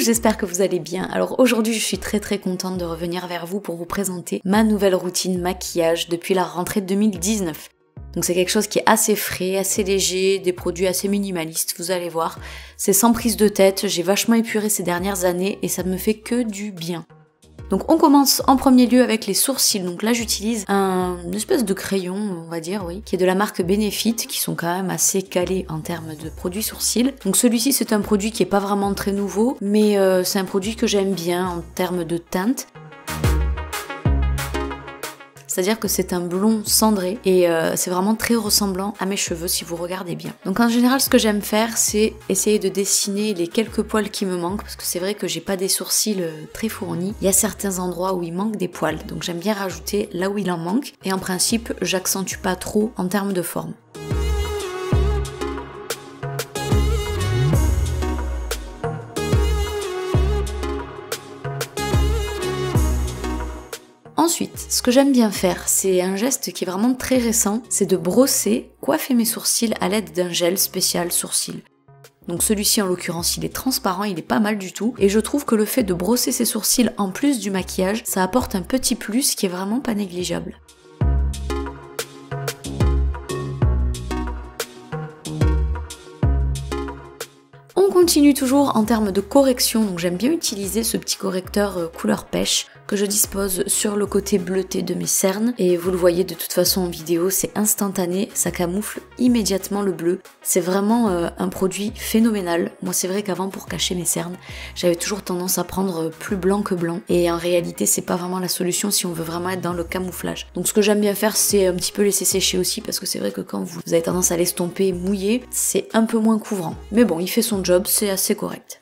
j'espère que vous allez bien. Alors aujourd'hui je suis très contente de revenir vers vous pour vous présenter ma nouvelle routine maquillage depuis la rentrée 2019. Donc c'est quelque chose qui est assez frais, assez léger, des produits assez minimalistes, vous allez voir. C'est sans prise de tête, j'ai vachement épuré ces dernières années et ça me fait que du bien. Donc on commence en premier lieu avec les sourcils. Donc là j'utilise une espèce de crayon, on va dire, oui, qui est de la marque Benefit, qui sont quand même assez calés en termes de produits sourcils. Donc celui-ci c'est un produit qui est pas vraiment très nouveau, mais c'est un produit que j'aime bien en termes de teinte. C'est-à-dire que c'est un blond cendré et c'est vraiment très ressemblant à mes cheveux si vous regardez bien. Donc en général ce que j'aime faire c'est essayer de dessiner les quelques poils qui me manquent parce que c'est vrai que j'ai pas des sourcils très fournis. Il y a certains endroits où il manque des poils donc j'aime bien rajouter là où il en manque et en principe j'accentue pas trop en termes de forme. Ensuite, ce que j'aime bien faire, c'est un geste qui est vraiment très récent, c'est de brosser, coiffer mes sourcils à l'aide d'un gel spécial sourcils. Donc celui-ci en l'occurrence il est transparent, il est pas mal du tout, et je trouve que le fait de brosser ses sourcils en plus du maquillage, ça apporte un petit plus qui est vraiment pas négligeable. On continue toujours en termes de correction, donc j'aime bien utiliser ce petit correcteur couleur pêche que je dispose sur le côté bleuté de mes cernes et vous le voyez de toute façon en vidéo, c'est instantané, ça camoufle immédiatement le bleu. C'est vraiment un produit phénoménal. Moi c'est vrai qu'avant pour cacher mes cernes, j'avais toujours tendance à prendre plus blanc que blanc et en réalité c'est pas vraiment la solution si on veut vraiment être dans le camouflage. Donc ce que j'aime bien faire c'est un petit peu laisser sécher aussi parce que c'est vrai que quand vous avez tendance à l'estomper mouillé, c'est un peu moins couvrant. Mais bon, il fait son job, c'est assez correct.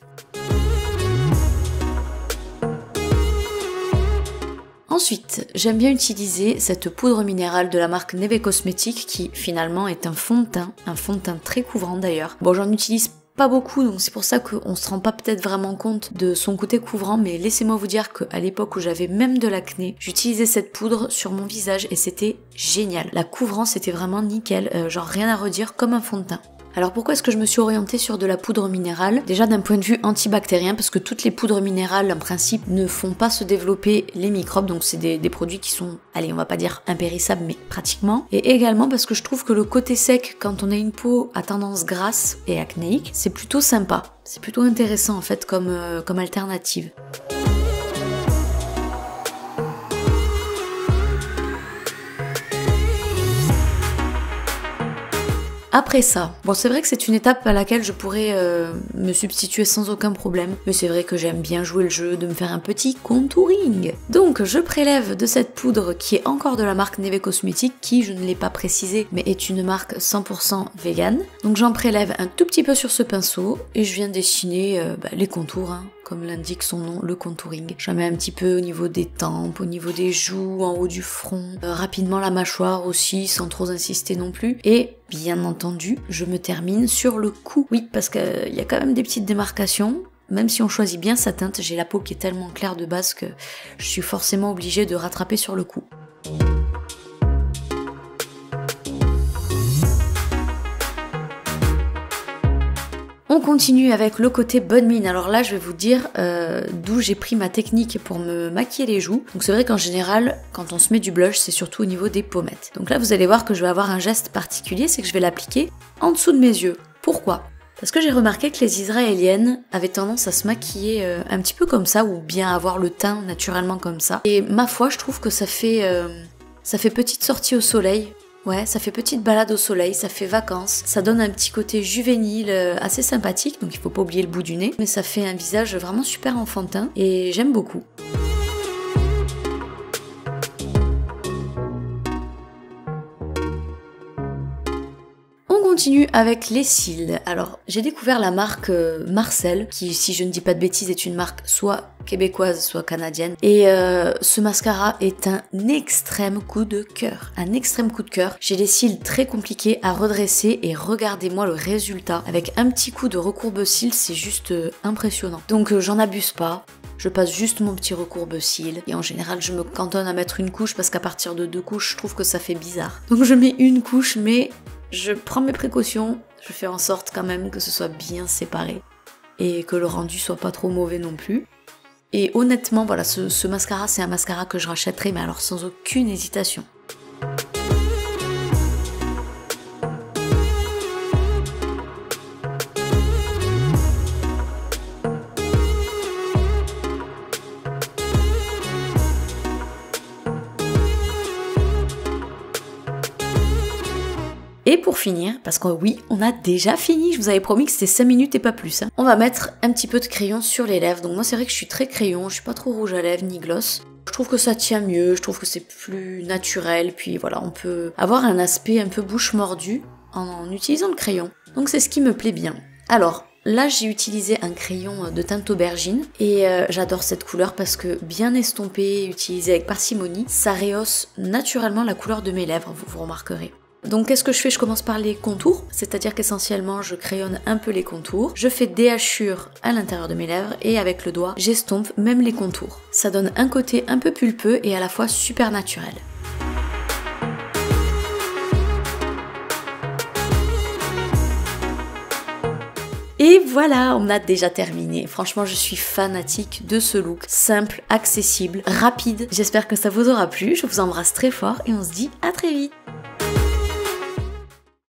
Ensuite, j'aime bien utiliser cette poudre minérale de la marque Neve Cosmetics qui finalement est un fond de teint très couvrant d'ailleurs. Bon, j'en utilise pas beaucoup donc c'est pour ça qu'on se rend pas peut-être vraiment compte de son côté couvrant, mais laissez-moi vous dire qu'à l'époque où j'avais même de l'acné, j'utilisais cette poudre sur mon visage et c'était génial. La couvrance était vraiment nickel, genre rien à redire, comme un fond de teint. Alors pourquoi est-ce que je me suis orientée sur de la poudre minérale? Déjà d'un point de vue antibactérien, parce que toutes les poudres minérales en principe ne font pas se développer les microbes, donc c'est des produits qui sont, allez on va pas dire impérissables mais pratiquement. Et également parce que je trouve que le côté sec quand on a une peau à tendance grasse et acnéique, c'est plutôt sympa. C'est plutôt intéressant en fait comme alternative. Après ça, bon c'est vrai que c'est une étape à laquelle je pourrais me substituer sans aucun problème, mais c'est vrai que j'aime bien jouer le jeu de me faire un petit contouring. Donc je prélève de cette poudre qui est encore de la marque Neve Cosmetics, qui, je ne l'ai pas précisé, mais est une marque 100% vegan. Donc j'en prélève un tout petit peu sur ce pinceau et je viens dessiner les contours, hein, comme l'indique son nom, le contouring. J'en mets un petit peu au niveau des tempes, au niveau des joues, en haut du front, rapidement la mâchoire aussi, sans trop insister non plus. Et bien entendu, je me termine sur le cou. Oui, parce qu'il y a quand même des petites démarcations. Même si on choisit bien sa teinte, j'ai la peau qui est tellement claire de base que je suis forcément obligée de rattraper sur le cou. On continue avec le côté bonne mine. Alors là, je vais vous dire d'où j'ai pris ma technique pour me maquiller les joues. Donc c'est vrai qu'en général, quand on se met du blush, c'est surtout au niveau des pommettes. Donc là, vous allez voir que je vais avoir un geste particulier, c'est que je vais l'appliquer en dessous de mes yeux. Pourquoi ? Parce que j'ai remarqué que les Israéliennes avaient tendance à se maquiller un petit peu comme ça, ou bien avoir le teint naturellement comme ça. Et ma foi, je trouve que ça fait petite sortie au soleil. Ouais, ça fait petite balade au soleil, ça fait vacances, ça donne un petit côté juvénile assez sympathique, donc il faut pas oublier le bout du nez, mais ça fait un visage vraiment super enfantin et j'aime beaucoup. On continue avec les cils. Alors, j'ai découvert la marque Marcel, qui, si je ne dis pas de bêtises, est une marque soit québécoise, soit canadienne. Et ce mascara est un extrême coup de cœur. Un extrême coup de cœur. J'ai les cils très compliqués à redresser et regardez-moi le résultat. Avec un petit coup de recourbe-cils, c'est juste impressionnant. Donc j'en abuse pas. Je passe juste mon petit recourbe-cils et en général je me cantonne à mettre une couche parce qu'à partir de 2 couches je trouve que ça fait bizarre. Donc je mets une couche mais je prends mes précautions, je fais en sorte quand même que ce soit bien séparé. et que le rendu soit pas trop mauvais non plus. Et honnêtement, voilà, ce mascara, c'est un mascara que je rachèterai, mais alors sans aucune hésitation. Et pour finir, parce que oui, on a déjà fini, je vous avais promis que c'était 5 minutes et pas plus. Hein. On va mettre un petit peu de crayon sur les lèvres. Donc moi c'est vrai que je suis très crayon, je suis pas trop rouge à lèvres ni gloss. Je trouve que ça tient mieux, je trouve que c'est plus naturel, puis voilà, on peut avoir un aspect un peu bouche mordue en utilisant le crayon. Donc c'est ce qui me plaît bien. Alors, là j'ai utilisé un crayon de teinte aubergine et j'adore cette couleur parce que bien estompé, utilisé avec parcimonie, ça rehausse naturellement la couleur de mes lèvres, vous remarquerez. Donc qu'est-ce que je fais? Je commence par les contours, c'est-à-dire qu'essentiellement je crayonne un peu les contours, je fais des hachures à l'intérieur de mes lèvres et avec le doigt j'estompe même les contours. Ça donne un côté un peu pulpeux et à la fois super naturel. Et voilà, on a déjà terminé. Franchement, je suis fanatique de ce look. Simple, accessible, rapide. J'espère que ça vous aura plu. Je vous embrasse très fort et on se dit à très vite.